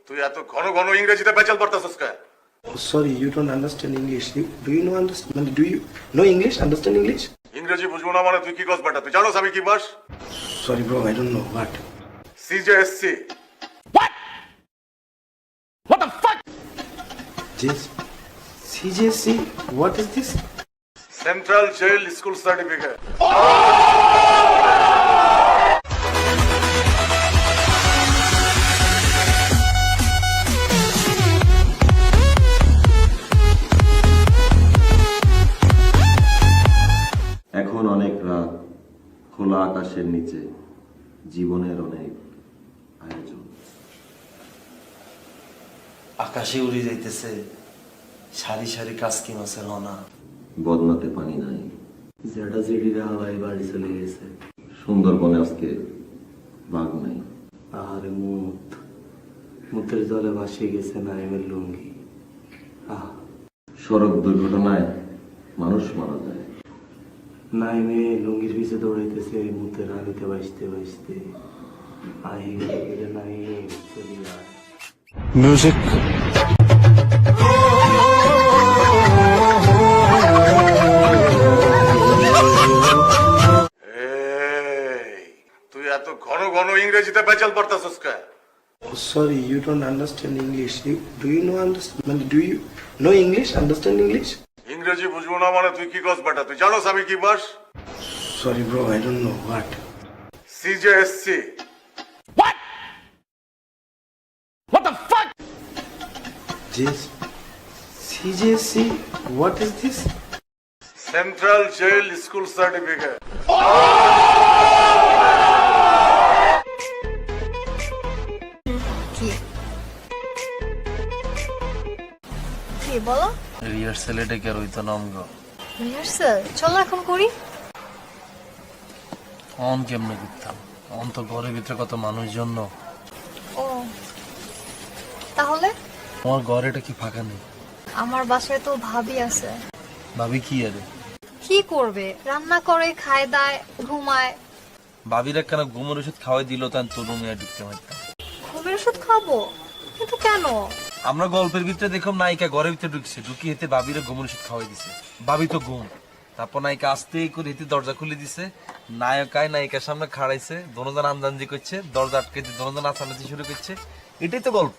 তুই এত ঘন ঘন ইংরেজিতে পেঁচাল পারতাছস কে? Oh, sorry, you don't understand English. Do you know understand? Do you know English? Understand English? ইংরেজি বুঝবো না মানে তুই কি কস বেটা? তুই জানোস আমি কি বাস? Sorry, bro. I don't know what. CJSC. This CJC. What is this? Central jail school certificate. এখন অনেক রাত, খোলা আকাশের নিচে জীবনের অনেক আয়োজন। আকাশে উড়ে যাইতেছে সারি সারি কাসকি মাছের হনা। বদনাতে পানি নাই, জেডা জেডিরা হাওয়ায় বাড়ি চলে গেছে। সুন্দরবনে আজকে বাঘ নাই। আহারে মুতের জলে ভাসিয়ে গেছে নাইমের লুঙ্গি। সড়ক দুর্ঘটনায় মানুষ মারা যায়। নাইমে লুঙ্গির পিছে দৌড়াইতেছে মুতের রানিতে বাঁচতে বাঁচতে। আই নাই চলি আয় Music. তুই এত ঘন ঘন ইংরেজিতে পেঁচাল পারতাছস কে? Oh, sorry, you don't understand English. Do you know understand? Do you know English? Understand English? ইংরেজি বুঝবো না মানে তুই কি কস বেটা? তুই জানোস আমি কি বাস? Sorry, bro. I don't know what. CJSC. This CJC. What is this? Central jail school certificate. কি বলো? রিহার্সালে ডেকে রইতো নামগ রিহার্সাল চলো এখন করি। অন কেমনে করতাম? অন তো ঘরের ভিতরে কত মানুষজন। ও তাহলে তোমার ঘর এটা কি ফাঁকা নেই? আমার বাসায় তো ভাবি আছে। ভাবি কি আরে? কি করবে? রান্না করে, খায় দায়, ঘুমায়। ভাবির একখানা ঘুমের ওষুধ খাওয়াই দিল তাই তোর রুমে ঢুকতে পারতাম। ঘুমের ওষুধ খাবো? কিন্তু কেন? আমরা গল্পের ভিতরে দেখলাম নায়িকা ঘরের ভিতরে ঢুকছে, ঢুকি হেতে ভাবিরে ঘুমের ওষুধ খাওয়াই দিছে। ভাবি তো ঘুম। তারপর নায়িকা আস্তে করে হেতে দরজা খুলে দিছে। নায়িকার সামনে খাড়াইছে, দোনোজন আমদানজি করছে, দরজা আটকে দিয়ে দোনোজন নাচানাচি শুরু করছে। এটাই তো গল্প।